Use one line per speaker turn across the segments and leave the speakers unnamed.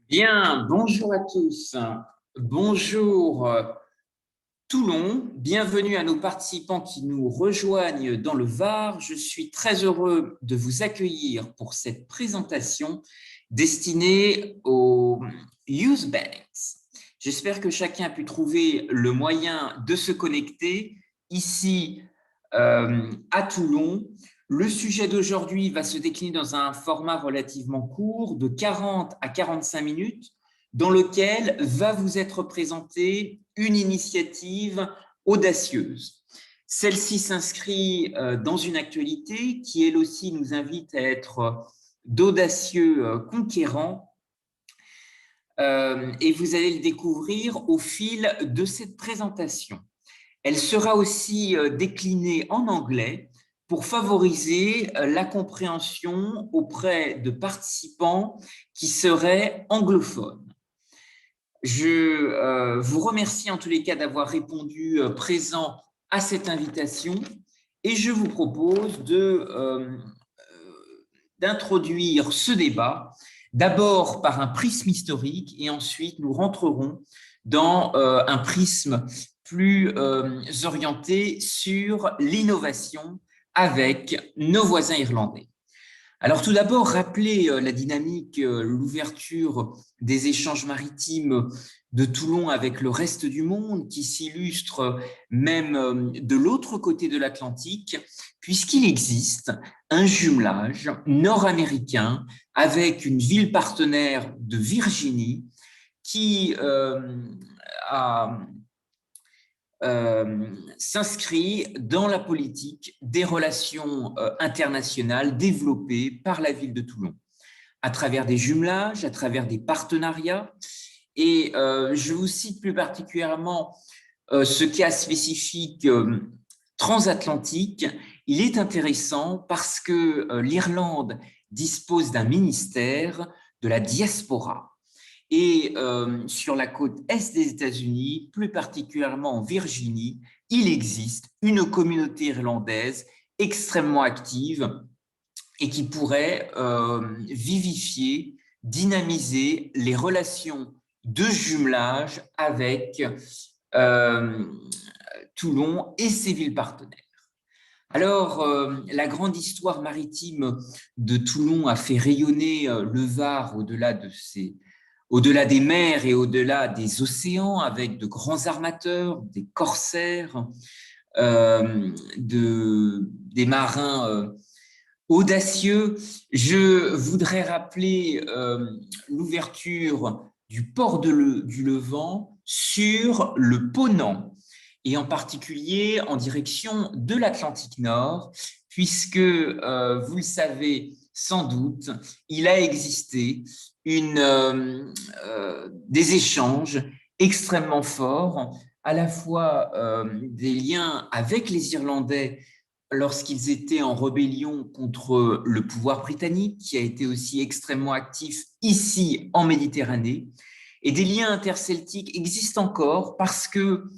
Bien, bonjour à tous. Bonjour Toulon. Bienvenue à nos participants qui nous rejoignent dans le Var. Je suis très heureux de vous accueillir pour cette présentation destinée aux Youth Banks. J'espère que chacun a pu trouver le moyen de se connecter ici à Toulon. Le sujet d'aujourd'hui va se décliner dans un format relativement court de 40 à 45 minutes dans lequel va vous être présentée une initiative audacieuse. Celle-ci s'inscrit dans une actualité qui, elle aussi, nous invite à être d'audacieux conquérants et vous allez le découvrir au fil de cette présentation. Elle sera aussi déclinée en anglais pour favoriser la compréhension auprès de participants qui seraient anglophones. Je vous remercie en tous les cas d'avoir répondu présent à cette invitation et je vous propose d'introduire ce débat d'abord par un prisme historique et ensuite nous rentrerons dans un prisme plus orienté sur l'innovation avec nos voisins irlandais. Alors tout d'abord, rappeler la dynamique, l'ouverture des échanges maritimes de Toulon avec le reste du monde qui s'illustre même de l'autre côté de l'Atlantique, puisqu'il existe un jumelage nord-américain avec une ville partenaire de Virginie qui a s'inscrit dans la politique des relations internationales développées par la ville de Toulon, à travers des jumelages, à travers des partenariats. Et je vous cite plus particulièrement ce cas spécifique transatlantique. Il est intéressant parce que l'Irlande dispose d'un ministère de la diaspora. Et sur la côte est des États-Unis, plus particulièrement en Virginie, il existe une communauté irlandaise extrêmement active et qui pourrait vivifier, dynamiser les relations de jumelage avec Toulon et ses villes partenaires. Alors, la grande histoire maritime de Toulon a fait rayonner le Var au-delà des mers et au-delà des océans, avec de grands armateurs, des corsaires, des marins audacieux. Je voudrais rappeler l'ouverture du port du Levant sur le Ponant, et en particulier en direction de l'Atlantique Nord, puisque, vous le savez sans doute, il a existé des échanges extrêmement forts, à la fois des liens avec les Irlandais lorsqu'ils étaient en rébellion contre le pouvoir britannique, qui a été aussi extrêmement actif ici en Méditerranée, et des liens interceltiques existent encore parce que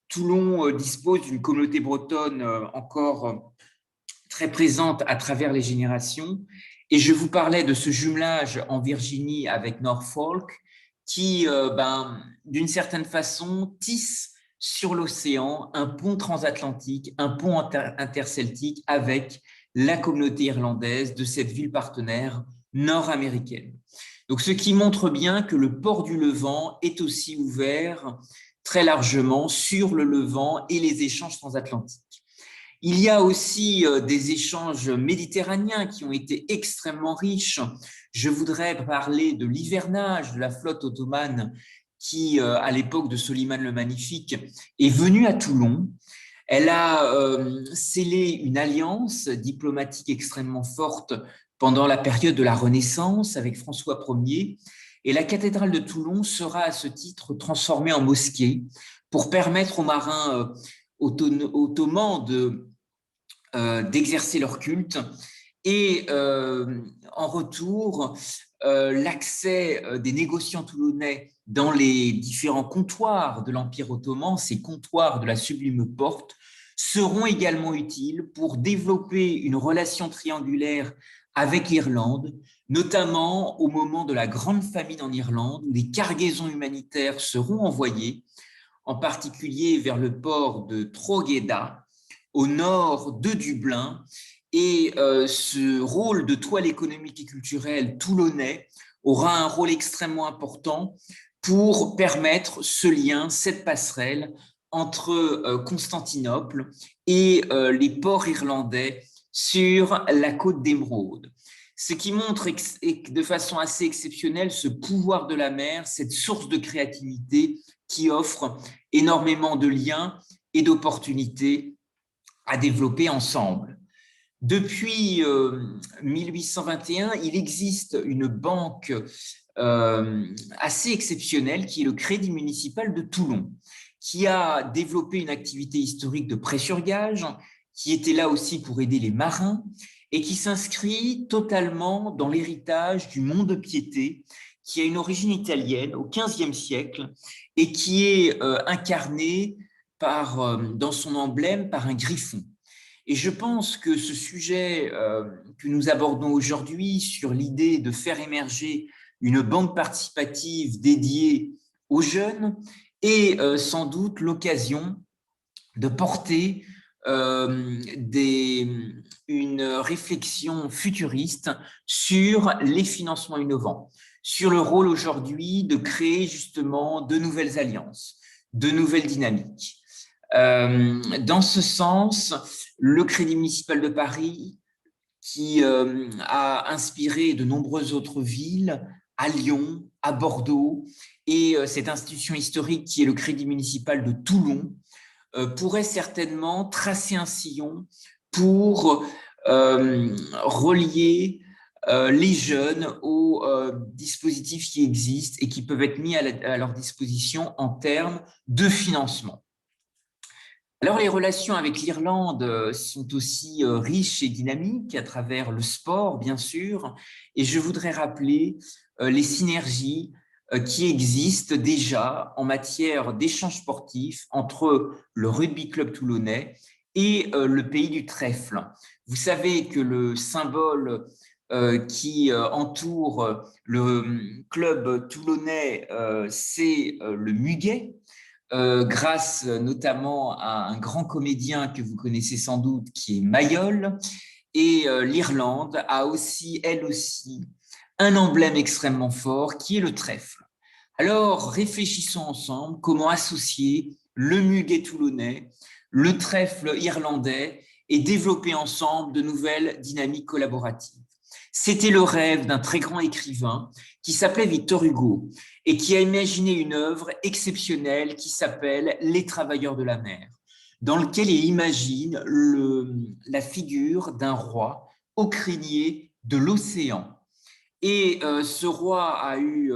Toulon dispose d'une communauté bretonne encore très présente à travers les générations. Et je vous parlais de ce jumelage en Virginie avec Norfolk qui, d'une certaine façon, tisse sur l'océan un pont transatlantique, un pont interceltique avec la communauté irlandaise de cette ville partenaire nord-américaine. Donc, ce qui montre bien que le port du Levant est aussi ouvert très largement sur le Levant et les échanges transatlantiques. Il y a aussi des échanges méditerranéens qui ont été extrêmement riches. Je voudrais parler de l'hivernage de la flotte ottomane qui, à l'époque de Soliman le Magnifique, est venue à Toulon. Elle a scellé une alliance diplomatique extrêmement forte pendant la période de la Renaissance avec François Ier. Et la cathédrale de Toulon sera à ce titre transformée en mosquée pour permettre aux marins ottomans d'exercer leur culte et en retour, l'accès des négociants toulonnais dans les différents comptoirs de l'Empire ottoman, ces comptoirs de la Sublime Porte, seront également utiles pour développer une relation triangulaire avec l'Irlande, notamment au moment de la grande famine en Irlande, où des cargaisons humanitaires seront envoyées, en particulier vers le port de Drogheda, au nord de Dublin. Et ce rôle de toile économique et culturelle toulonnais aura un rôle extrêmement important pour permettre ce lien, cette passerelle entre Constantinople et les ports irlandais sur la côte d'Émeraude. Ce qui montre de façon assez exceptionnelle ce pouvoir de la mer, cette source de créativité qui offre énormément de liens et d'opportunités à développer ensemble. Depuis 1821, il existe une banque assez exceptionnelle qui est le Crédit municipal de Toulon, qui a développé une activité historique de prêt sur gage, qui était là aussi pour aider les marins et qui s'inscrit totalement dans l'héritage du Mont de Piété, qui a une origine italienne au XVe siècle et qui est incarné dans son emblème par un griffon. Et je pense que ce sujet que nous abordons aujourd'hui sur l'idée de faire émerger une banque participative dédiée aux jeunes est sans doute l'occasion de porter une réflexion futuriste sur les financements innovants, sur le rôle aujourd'hui de créer justement de nouvelles alliances, de nouvelles dynamiques. Dans ce sens, le Crédit municipal de Paris, qui a inspiré de nombreuses autres villes, à Lyon, à Bordeaux, et cette institution historique qui est le Crédit municipal de Toulon, pourrait certainement tracer un sillon pour relier les jeunes aux dispositifs qui existent et qui peuvent être mis à leur disposition en termes de financement. Alors, les relations avec l'Irlande sont aussi riches et dynamiques à travers le sport, bien sûr, et je voudrais rappeler les synergies qui existent déjà en matière d'échanges sportifs entre le rugby club toulonnais et le pays du trèfle. Vous savez que le symbole qui entoure le club toulonnais, c'est le muguet. Grâce notamment à un grand comédien que vous connaissez sans doute, qui est Mayol. Et l'Irlande a aussi, elle aussi, un emblème extrêmement fort qui est le trèfle. Alors, réfléchissons ensemble comment associer le muguet toulonnais, le trèfle irlandais et développer ensemble de nouvelles dynamiques collaboratives. C'était le rêve d'un très grand écrivain qui s'appelait Victor Hugo et qui a imaginé une œuvre exceptionnelle qui s'appelle « Les travailleurs de la mer », dans lequel il imagine la figure d'un roi au crinier de l'océan. Et ce roi a eu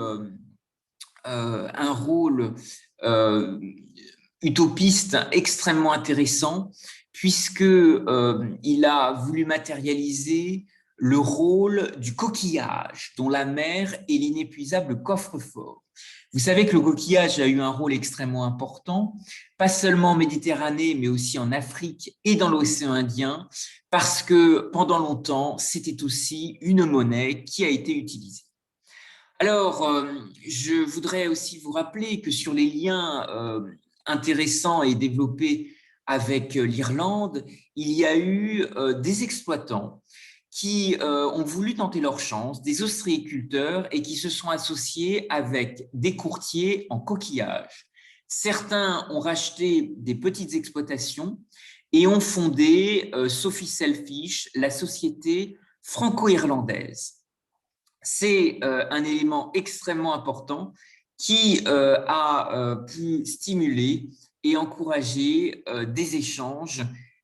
un rôle utopiste extrêmement intéressant, puisqu'il a voulu matérialiser le rôle du coquillage, dont la mer est l'inépuisable coffre-fort. Vous savez que le coquillage a eu un rôle extrêmement important, pas seulement en Méditerranée, mais aussi en Afrique et dans l'océan Indien, parce que pendant longtemps, c'était aussi une monnaie qui a été utilisée. Alors, je voudrais aussi vous rappeler que sur les liens intéressants et développés avec l'Irlande, il y a eu des exploitants qui ont voulu tenter leur chance, des ostréiculteurs, et qui se sont associés avec des courtiers en coquillage. Certains ont racheté des petites exploitations et ont fondé Sophie Selfish, la société franco-irlandaise. C'est un élément extrêmement important qui a pu stimuler et encourager des échanges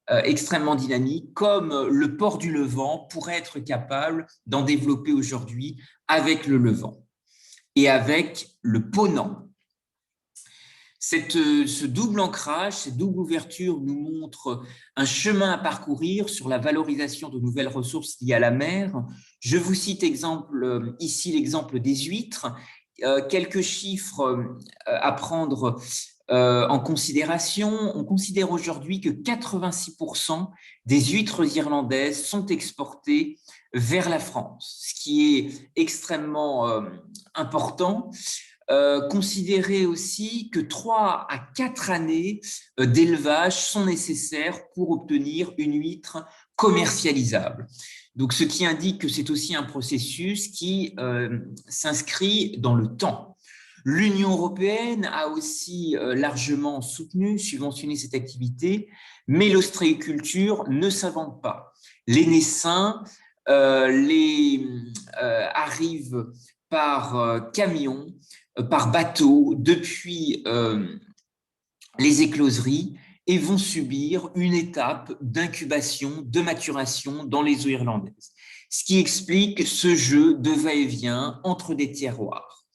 extrêmement dynamiques, comme le port du Levant pourrait être capable d'en développer aujourd'hui avec le Levant et avec le Ponant. Ce double ancrage, cette double ouverture nous montre un chemin à parcourir sur la valorisation de nouvelles ressources liées à la mer. Je vous cite ici l'exemple des huîtres. Quelques chiffres à prendre en considération. On considère aujourd'hui que 86% des huîtres irlandaises sont exportées vers la France, ce qui est extrêmement important. Considérer aussi que 3 à 4 années d'élevage sont nécessaires pour obtenir une huître commercialisable. Donc, ce qui indique que c'est aussi un processus qui s'inscrit dans le temps. L'Union européenne a aussi largement soutenu, subventionné cette activité, mais l'ostréiculture ne s'invente pas. Les naissins arrivent par camion, par bateau, depuis les écloseries et vont subir une étape d'incubation, de maturation dans les eaux irlandaises. Ce qui explique ce jeu de va-et-vient entre des terroirs.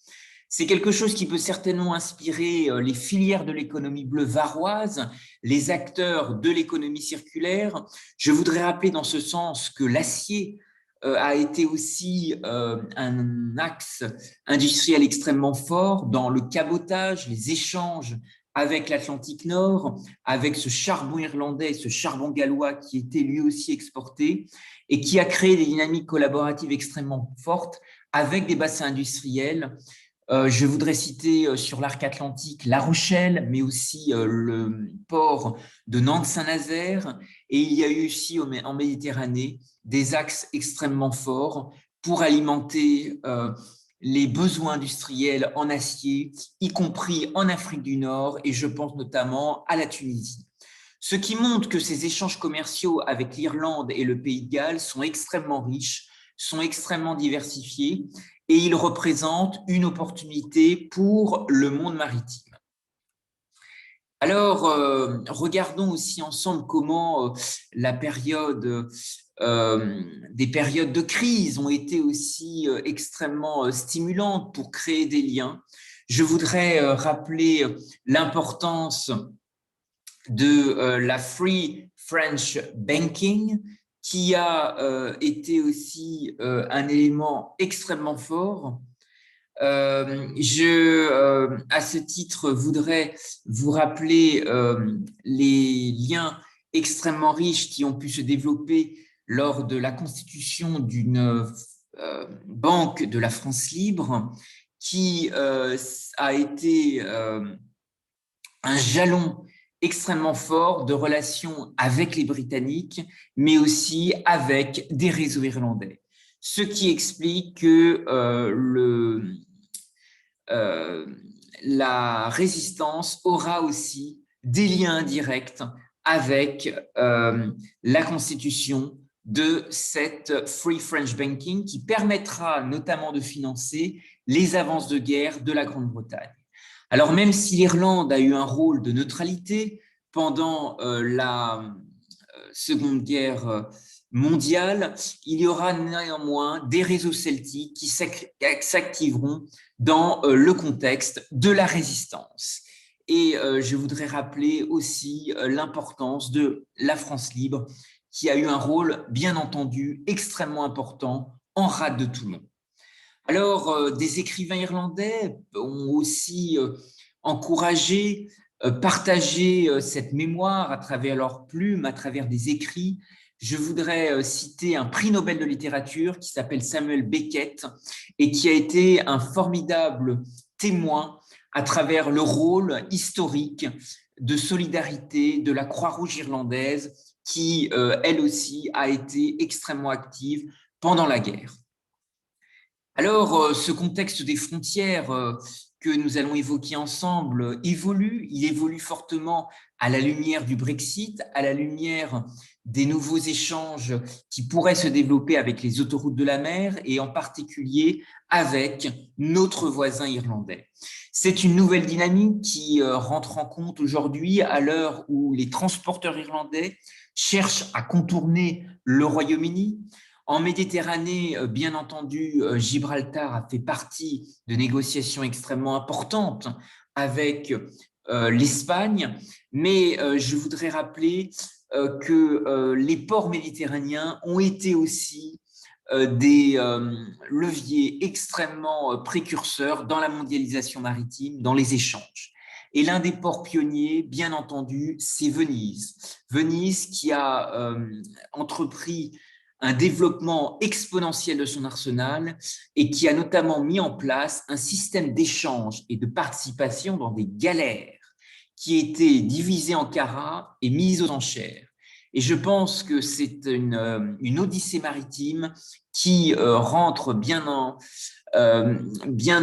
C'est quelque chose qui peut certainement inspirer les filières de l'économie bleue varoise, les acteurs de l'économie circulaire. Je voudrais rappeler dans ce sens que l'acier a été aussi un axe industriel extrêmement fort dans le cabotage, les échanges avec l'Atlantique Nord, avec ce charbon irlandais, ce charbon gallois qui était lui aussi exporté et qui a créé des dynamiques collaboratives extrêmement fortes avec des bassins industriels. Je voudrais citer sur l'arc atlantique La Rochelle, mais aussi le port de Nantes-Saint-Nazaire. Et il y a eu aussi en Méditerranée des axes extrêmement forts pour alimenter les besoins industriels en acier, y compris en Afrique du Nord, et je pense notamment à la Tunisie. Ce qui montre que ces échanges commerciaux avec l'Irlande et le Pays de Galles sont extrêmement riches, sont extrêmement diversifiés, et ils représentent une opportunité pour le monde maritime. Alors, regardons aussi ensemble comment des périodes de crise ont été aussi extrêmement stimulantes pour créer des liens. Je voudrais rappeler l'importance de la Free French Banking, qui a été aussi un élément extrêmement fort. À ce titre, voudrais vous rappeler les liens extrêmement riches qui ont pu se développer lors de la constitution d'une banque de la France libre, qui a été un jalon extrêmement fort de relations avec les Britanniques, mais aussi avec des réseaux irlandais. Ce qui explique que la résistance aura aussi des liens indirects avec la constitution de cette Free French Banking qui permettra notamment de financer les avances de guerre de la Grande-Bretagne. Alors même si l'Irlande a eu un rôle de neutralité pendant la Seconde Guerre mondiale, il y aura néanmoins des réseaux celtiques qui s'activeront dans le contexte de la résistance. Et je voudrais rappeler aussi l'importance de la France libre, qui a eu un rôle, bien entendu, extrêmement important en rade de Toulon. Alors, des écrivains irlandais ont aussi encouragé, partagé cette mémoire à travers leurs plumes, à travers des écrits. Je voudrais citer un prix Nobel de littérature qui s'appelle Samuel Beckett et qui a été un formidable témoin à travers le rôle historique de solidarité de la Croix-Rouge irlandaise qui, elle aussi, a été extrêmement active pendant la guerre. Alors, ce contexte des frontières que nous allons évoquer ensemble évolue. Il évolue fortement à la lumière du Brexit, à la lumière des nouveaux échanges qui pourraient se développer avec les autoroutes de la mer et en particulier avec notre voisin irlandais. C'est une nouvelle dynamique qui rentre en compte aujourd'hui à l'heure où les transporteurs irlandais cherchent à contourner le Royaume-Uni. En Méditerranée, bien entendu, Gibraltar a fait partie de négociations extrêmement importantes avec l'Espagne, mais je voudrais rappeler que les ports méditerranéens ont été aussi des leviers extrêmement précurseurs dans la mondialisation maritime, dans les échanges. Et l'un des ports pionniers, bien entendu, c'est Venise. Venise qui a entrepris un développement exponentiel de son arsenal et qui a notamment mis en place un système d'échange et de participation dans des galères qui étaient divisées en carats et mises aux enchères. Et je pense que c'est une odyssée maritime qui rentre bien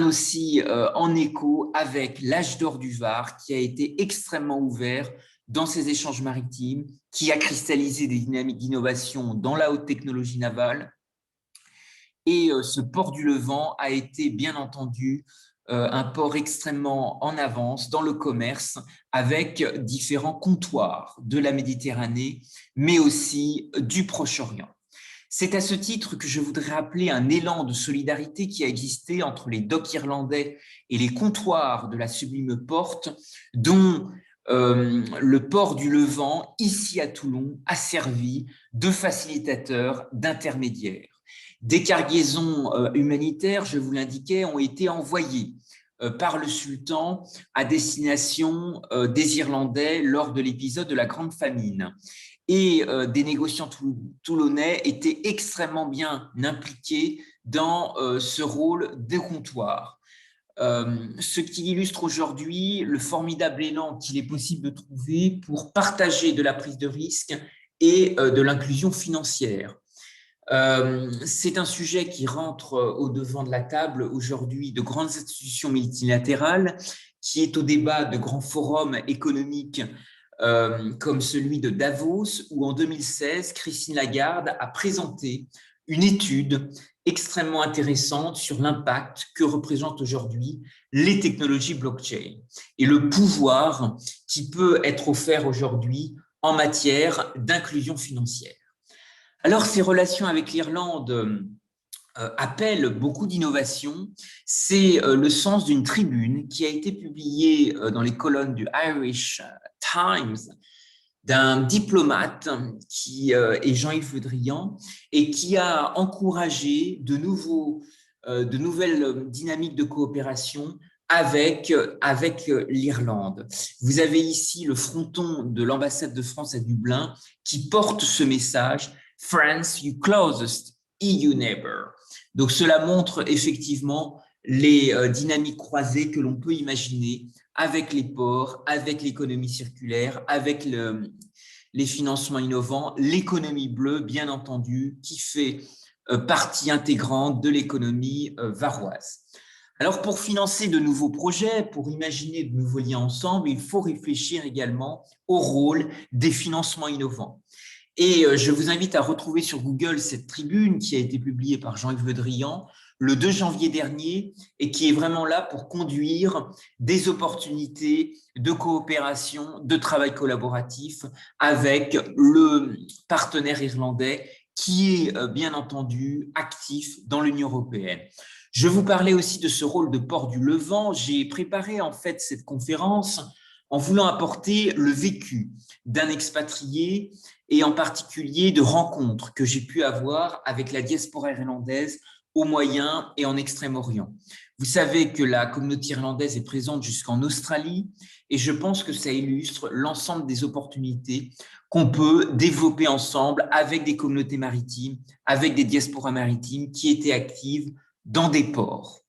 aussi en écho avec l'âge d'or du Var, qui a été extrêmement ouvert dans ces échanges maritimes, qui a cristallisé des dynamiques d'innovation dans la haute technologie navale. Et ce port du Levant a été, bien entendu, un port extrêmement en avance dans le commerce, avec différents comptoirs de la Méditerranée, mais aussi du Proche-Orient. C'est à ce titre que je voudrais rappeler un élan de solidarité qui a existé entre les docks irlandais et les comptoirs de la Sublime Porte, dont le port du Levant, ici à Toulon, a servi de facilitateur, d'intermédiaire. Des cargaisons humanitaires, je vous l'indiquais, ont été envoyées par le sultan à destination des Irlandais lors de l'épisode de la Grande Famine. Et des négociants toulonnais étaient extrêmement bien impliqués dans ce rôle de comptoir. Ce qui illustre aujourd'hui le formidable élan qu'il est possible de trouver pour partager de la prise de risque et de l'inclusion financière. C'est un sujet qui rentre au devant de la table aujourd'hui de grandes institutions multilatérales, qui est au débat de grands forums économiques comme celui de Davos, où en 2016, Christine Lagarde a présenté une étude extrêmement intéressante sur l'impact que représentent aujourd'hui les technologies blockchain et le pouvoir qui peut être offert aujourd'hui en matière d'inclusion financière. Alors, ces relations avec l'Irlande appellent beaucoup d'innovation. C'est le sens d'une tribune qui a été publiée dans les colonnes du Irish Times d'un diplomate qui est Jean-Yves Le Drian et qui a encouragé de nouvelles dynamiques de coopération avec l'Irlande. Vous avez ici le fronton de l'ambassade de France à Dublin qui porte ce message « France, you closest EU neighbor ». Donc cela montre effectivement les dynamiques croisées que l'on peut imaginer avec les ports, avec l'économie circulaire, avec les financements innovants, l'économie bleue, bien entendu, qui fait partie intégrante de l'économie varoise. Alors, pour financer de nouveaux projets, pour imaginer de nouveaux liens ensemble, il faut réfléchir également au rôle des financements innovants. Et je vous invite à retrouver sur Google cette tribune qui a été publiée par Jean-Yves Le Drian le 2 janvier dernier et qui est vraiment là pour conduire des opportunités de coopération, de travail collaboratif avec le partenaire irlandais qui est bien entendu actif dans l'Union européenne. Je vous parlais aussi de ce rôle de port du Levant. J'ai préparé en fait cette conférence en voulant apporter le vécu d'un expatrié et en particulier de rencontres que j'ai pu avoir avec la diaspora irlandaise au Moyen et en Extrême-Orient. Vous savez que la communauté irlandaise est présente jusqu'en Australie et je pense que ça illustre l'ensemble des opportunités qu'on peut développer ensemble avec des communautés maritimes, avec des diasporas maritimes qui étaient actives dans des ports.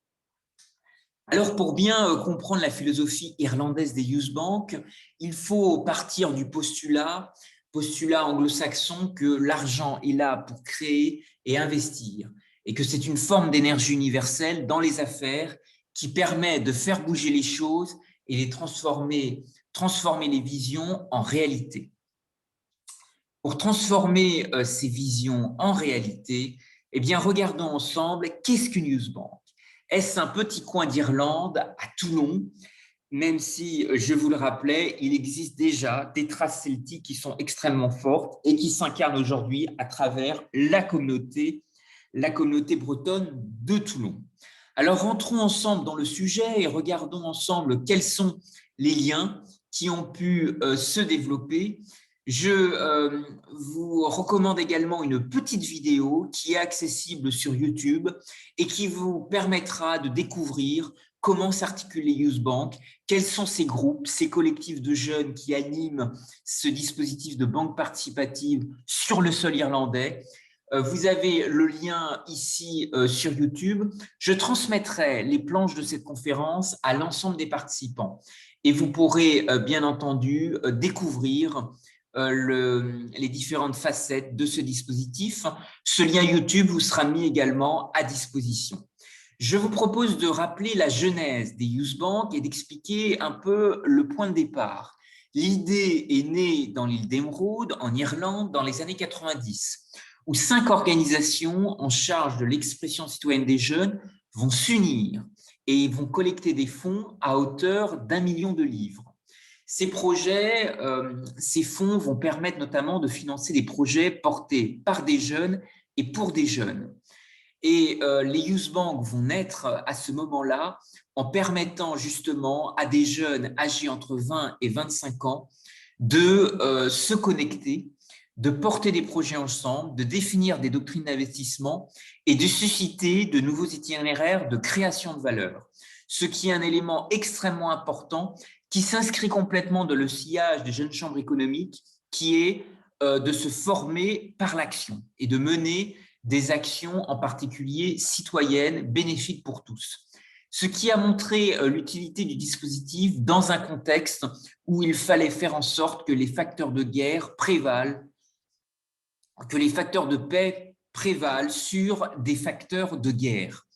Alors, pour bien comprendre la philosophie irlandaise des Youth Bank, il faut partir du postulat anglo-saxon que l'argent est là pour créer et investir et que c'est une forme d'énergie universelle dans les affaires qui permet de faire bouger les choses et les transformer les visions en réalité. Pour transformer ces visions en réalité, eh bien, regardons ensemble qu'est-ce qu'une Youth Bank. Est-ce un petit coin d'Irlande à Toulon? Même si, je vous le rappelais, il existe déjà des traces celtiques qui sont extrêmement fortes et qui s'incarnent aujourd'hui à travers la communauté bretonne de Toulon. Alors, rentrons ensemble dans le sujet et regardons ensemble quels sont les liens qui ont pu se développer. Je vous recommande également une petite vidéo qui est accessible sur YouTube et qui vous permettra de découvrir comment s'articulent les Youth Bank, quels sont ces groupes, ces collectifs de jeunes qui animent ce dispositif de banque participative sur le sol irlandais. Vous avez le lien ici sur YouTube. Je transmettrai les planches de cette conférence à l'ensemble des participants et vous pourrez bien entendu découvrir les différentes facettes de ce dispositif. Ce lien YouTube vous sera mis également à disposition. Je vous propose de rappeler la genèse des Youth Bank et d'expliquer un peu le point de départ. L'idée est née dans l'île d'Émeraude, en Irlande, dans les années 90, où 5 organisations en charge de l'expression citoyenne des jeunes vont s'unir et vont collecter des fonds à hauteur d'1 million de livres. Ces projets, ces fonds vont permettre notamment de financer des projets portés par des jeunes et pour des jeunes. Et les Youth Bank vont naître à ce moment-là en permettant justement à des jeunes âgés entre 20 et 25 ans de se connecter, de porter des projets ensemble, de définir des doctrines d'investissement et de susciter de nouveaux itinéraires de création de valeur. Ce qui est un élément extrêmement important qui s'inscrit complètement dans le sillage des jeunes chambres économiques, qui est de se former par l'action et de mener des actions en particulier citoyennes, bénéfiques pour tous. Ce qui a montré l'utilité du dispositif dans un contexte où il fallait faire en sorte que les facteurs de guerre prévalent, que les facteurs de paix prévalent sur des facteurs de guerre.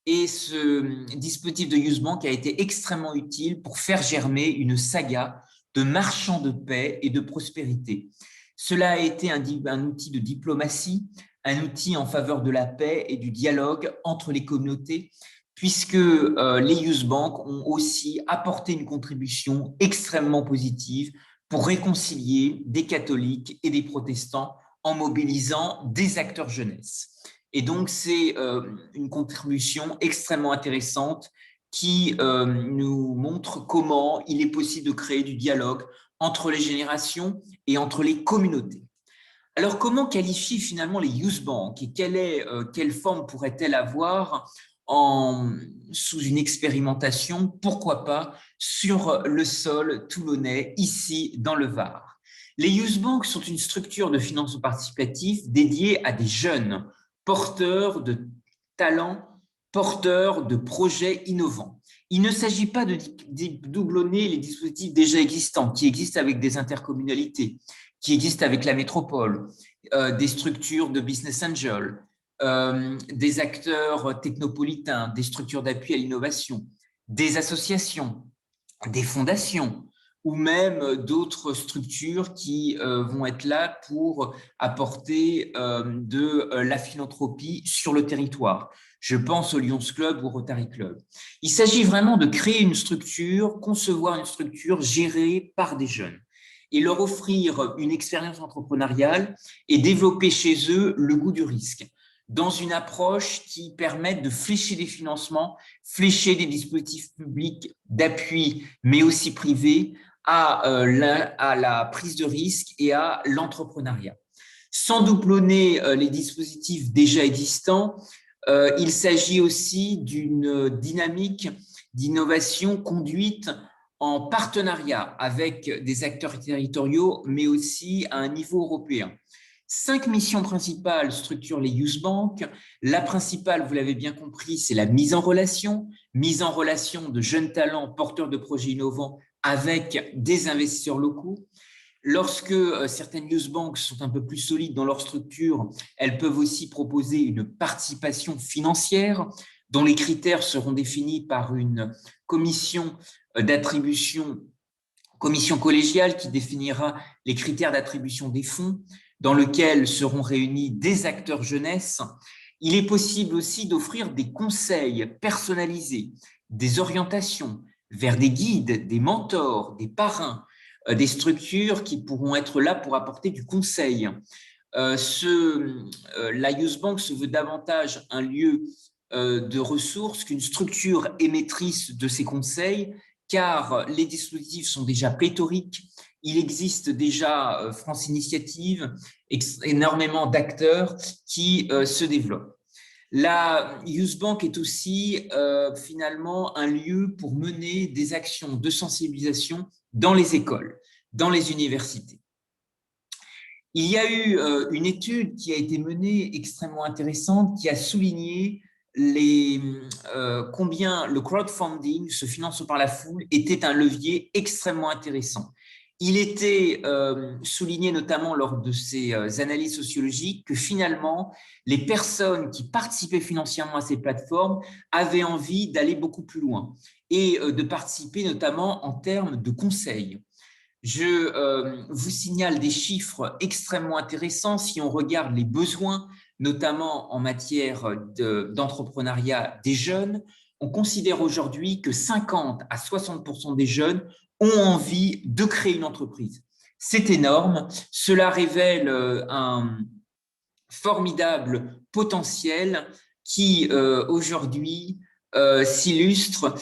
Et ce dispositif de Youth Bank a été extrêmement utile pour faire germer une saga de marchands de paix et de prospérité. Cela a été un outil de diplomatie, un outil en faveur de la paix et du dialogue entre les communautés, puisque les Youth Bank ont aussi apporté une contribution extrêmement positive pour réconcilier des catholiques et des protestants en mobilisant des acteurs jeunesse. Et donc, c'est une contribution extrêmement intéressante qui nous montre comment il est possible de créer du dialogue entre les générations et entre les communautés. Alors, comment qualifier finalement les Youth Bank et quelle forme pourrait-elle avoir sous une expérimentation, pourquoi pas, sur le sol toulonnais, ici dans le Var? Les Youth Bank sont une structure de financement participatif dédiée à des jeunes porteurs de talents, porteurs de projets innovants. Il ne s'agit pas de doublonner les dispositifs déjà existants, qui existent avec des intercommunalités, qui existent avec la métropole, des structures de business angel, des acteurs technopolitains, des structures d'appui à l'innovation, des associations, des fondations, ou même d'autres structures qui vont être là pour apporter de la philanthropie sur le territoire. Je pense au Lions Club ou au Rotary Club. Il s'agit vraiment de créer une structure, concevoir une structure gérée par des jeunes et leur offrir une expérience entrepreneuriale et développer chez eux le goût du risque dans une approche qui permette de flécher des financements, flécher des dispositifs publics d'appui, mais aussi privés, à la prise de risque et à l'entrepreneuriat. Sans doublonner les dispositifs déjà existants, il s'agit aussi d'une dynamique d'innovation conduite en partenariat avec des acteurs territoriaux, mais aussi à un niveau européen. 5 missions principales structurent les Youth Bank. La principale, vous l'avez bien compris, c'est la mise en relation de jeunes talents porteurs de projets innovants avec des investisseurs locaux. Lorsque certaines Youth Banks sont un peu plus solides dans leur structure, elles peuvent aussi proposer une participation financière dont les critères seront définis par une commission d'attribution, commission collégiale qui définira les critères d'attribution des fonds, dans lequel seront réunis des acteurs jeunesse. Il est possible aussi d'offrir des conseils personnalisés, des orientations vers des guides, des mentors, des parrains, des structures qui pourront être là pour apporter du conseil. La Youth Bank se veut davantage un lieu de ressources qu'une structure émettrice de ces conseils, car les dispositifs sont déjà pléthoriques. Il existe déjà France Initiative, énormément d'acteurs qui se développent. La Youth Bank est aussi finalement un lieu pour mener des actions de sensibilisation dans les écoles, dans les universités. Il y a eu une étude qui a été menée extrêmement intéressante qui a souligné combien le crowdfunding, ce financement par la foule, était un levier extrêmement intéressant. Il était souligné notamment lors de ces analyses sociologiques que finalement, les personnes qui participaient financièrement à ces plateformes avaient envie d'aller beaucoup plus loin et de participer notamment en termes de conseils. Je vous signale des chiffres extrêmement intéressants si on regarde les besoins, notamment en matière d'entrepreneuriat des jeunes. On considère aujourd'hui que 50 à 60% des jeunes ont envie de créer une entreprise. C'est énorme. Cela révèle un formidable potentiel qui aujourd'hui s'illustre,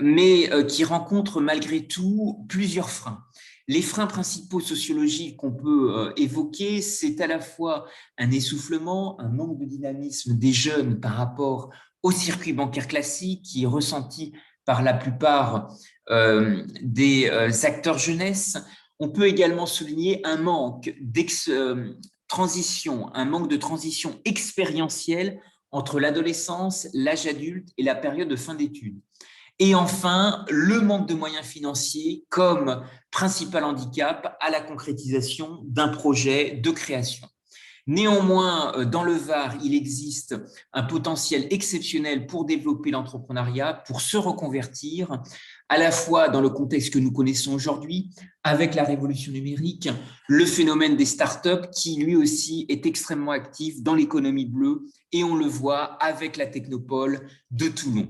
mais qui rencontre malgré tout plusieurs freins. Les freins principaux sociologiques qu'on peut évoquer, c'est à la fois un essoufflement, un manque de dynamisme des jeunes par rapport au circuit bancaire classique qui est ressenti par la plupart des acteurs jeunesse. On peut également souligner un manque un manque de transition expérientielle entre l'adolescence, l'âge adulte et la période de fin d'études. Et enfin, le manque de moyens financiers comme principal handicap à la concrétisation d'un projet de création. Néanmoins, dans le Var, il existe un potentiel exceptionnel pour développer l'entrepreneuriat, pour se reconvertir, à la fois dans le contexte que nous connaissons aujourd'hui, avec la révolution numérique, le phénomène des startups qui lui aussi est extrêmement actif dans l'économie bleue, et on le voit avec la technopole de Toulon.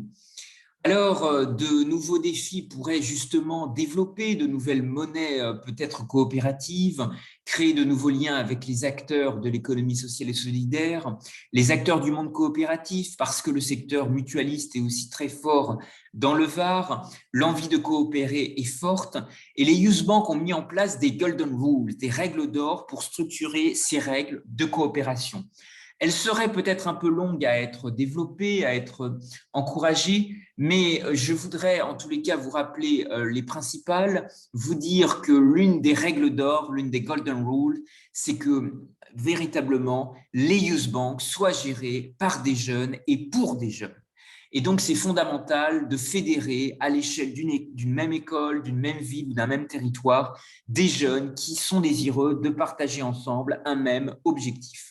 Alors, de nouveaux défis pourraient justement développer de nouvelles monnaies peut-être coopératives, créer de nouveaux liens avec les acteurs de l'économie sociale et solidaire, les acteurs du monde coopératif, parce que le secteur mutualiste est aussi très fort dans le Var, l'envie de coopérer est forte, et les Youth Bank ont mis en place des golden rules, des règles d'or pour structurer ces règles de coopération. Elle serait peut-être un peu longue à être développée, à être encouragée, mais je voudrais en tous les cas vous rappeler les principales, vous dire que l'une des règles d'or, l'une des golden rules, c'est que véritablement les youth banks soient gérés par des jeunes et pour des jeunes. Et donc, c'est fondamental de fédérer à l'échelle d'une même école, d'une même ville ou d'un même territoire, des jeunes qui sont désireux de partager ensemble un même objectif.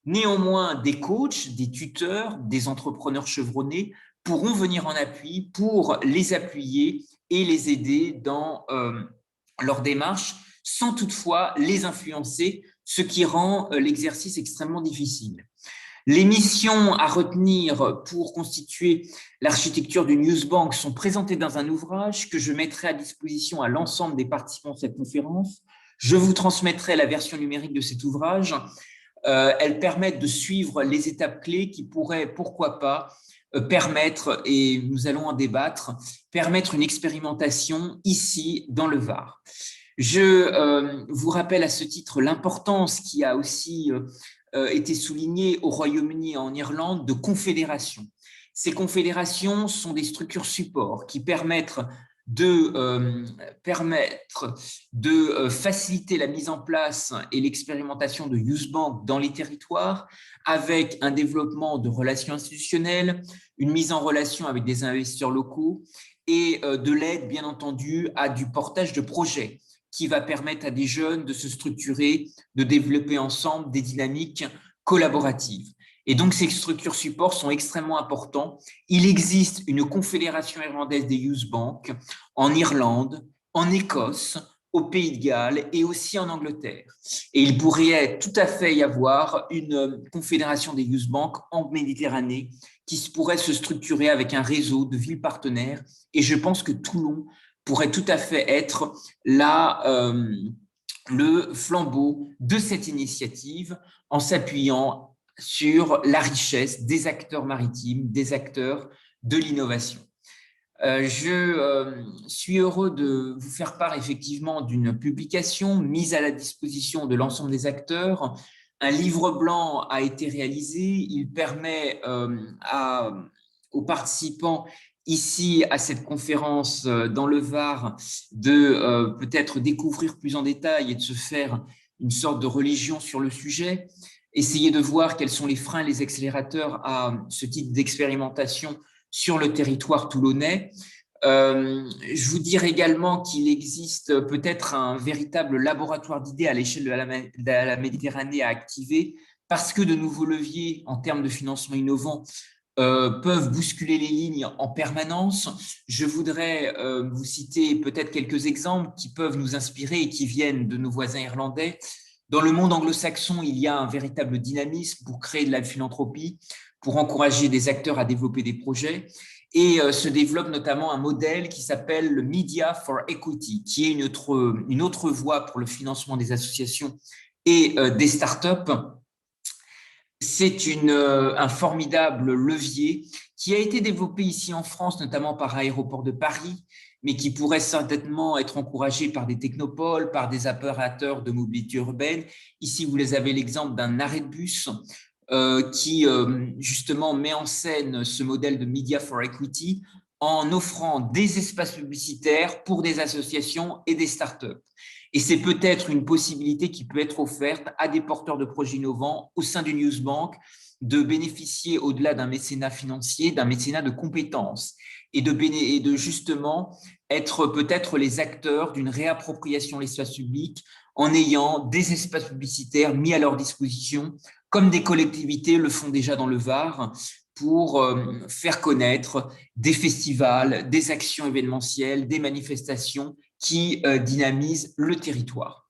Néanmoins, des coachs, des tuteurs, des entrepreneurs chevronnés pourront venir en appui pour les appuyer et les aider dans leur démarche, sans toutefois les influencer, ce qui rend l'exercice extrêmement difficile. Les missions à retenir pour constituer l'architecture d'une Youth Bank sont présentées dans un ouvrage que je mettrai à disposition à l'ensemble des participants de cette conférence. Je vous transmettrai la version numérique de cet ouvrage. Elles permettent de suivre les étapes clés qui pourraient, pourquoi pas, permettre, et nous allons en débattre, permettre une expérimentation ici dans le Var. Je vous rappelle à ce titre l'importance qui a aussi été soulignée au Royaume-Uni et en Irlande de confédérations. Ces confédérations sont des structures supports qui permettent de faciliter la mise en place et l'expérimentation de Youth Bank dans les territoires avec un développement de relations institutionnelles, une mise en relation avec des investisseurs locaux et de l'aide, bien entendu, à du portage de projets qui va permettre à des jeunes de se structurer, de développer ensemble des dynamiques collaboratives. Et donc, ces structures supports sont extrêmement importants. Il existe une confédération irlandaise des Youth Bank en Irlande, en Écosse, au Pays de Galles et aussi en Angleterre. Et il pourrait tout à fait y avoir une confédération des Youth Bank en Méditerranée qui pourrait se structurer avec un réseau de villes partenaires. Et je pense que Toulon pourrait tout à fait être le flambeau de cette initiative en s'appuyant sur la richesse des acteurs maritimes, des acteurs de l'innovation. Je suis heureux de vous faire part effectivement d'une publication mise à la disposition de l'ensemble des acteurs Un livre blanc a été réalisé. Il permet aux participants ici à cette conférence dans le Var de peut-être découvrir plus en détail et de se faire une sorte de religion sur le sujet, essayer de voir quels sont les freins, les accélérateurs à ce type d'expérimentation sur le territoire toulonnais. Je vous dirais également qu'il existe peut-être un véritable laboratoire d'idées à l'échelle de la Méditerranée à activer parce que de nouveaux leviers en termes de financement innovant peuvent bousculer les lignes en permanence. Je voudrais vous citer peut-être quelques exemples qui peuvent nous inspirer et qui viennent de nos voisins irlandais. Dans le monde anglo-saxon, il y a un véritable dynamisme pour créer de la philanthropie, pour encourager des acteurs à développer des projets. Et se développe notamment un modèle qui s'appelle le Media for Equity, qui est une autre voie pour le financement des associations et des startups. C'est un formidable levier qui a été développé ici en France, notamment par Aéroport de Paris, mais qui pourrait certainement être encouragé par des technopoles, par des opérateurs de mobilité urbaine. Ici, vous avez l'exemple d'un arrêt de bus qui justement met en scène ce modèle de Media for Equity en offrant des espaces publicitaires pour des associations et des startups. Et c'est peut-être une possibilité qui peut être offerte à des porteurs de projets innovants au sein du Newsbank de bénéficier, au-delà d'un mécénat financier, d'un mécénat de compétences et de justement être peut-être les acteurs d'une réappropriation de l'espace public en ayant des espaces publicitaires mis à leur disposition comme des collectivités le font déjà dans le Var, pour faire connaître des festivals, des actions événementielles, des manifestations qui dynamisent le territoire.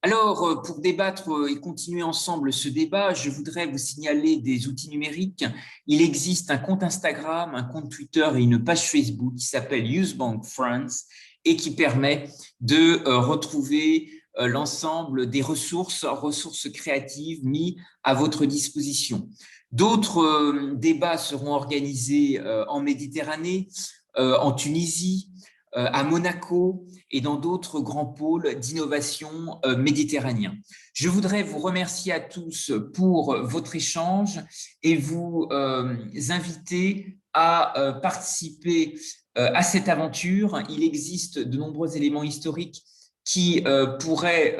Alors, pour débattre et continuer ensemble ce débat, je voudrais vous signaler des outils numériques. Il existe un compte Instagram, un compte Twitter et une page Facebook qui s'appelle Newsbank France et qui permet de retrouver l'ensemble des ressources créatives mises à votre disposition. D'autres débats seront organisés en Méditerranée, en Tunisie, à Monaco et dans d'autres grands pôles d'innovation méditerranéens. Je voudrais vous remercier à tous pour votre échange et vous inviter à participer à cette aventure. Il existe de nombreux éléments historiques qui pourraient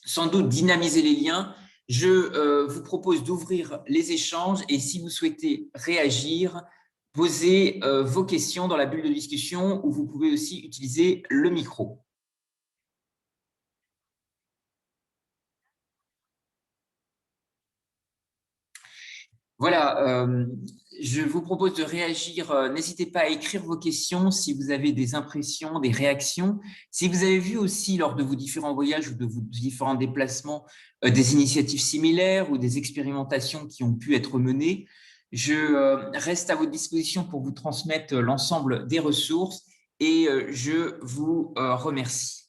sans doute dynamiser les liens. Je vous propose d'ouvrir les échanges et si vous souhaitez réagir, posez vos questions dans la bulle de discussion où vous pouvez aussi utiliser le micro. Voilà, je vous propose de réagir. N'hésitez pas à écrire vos questions si vous avez des impressions, des réactions. Si vous avez vu aussi lors de vos différents voyages ou de vos différents déplacements des initiatives similaires ou des expérimentations qui ont pu être menées, je reste à votre disposition pour vous transmettre l'ensemble des ressources et je vous remercie.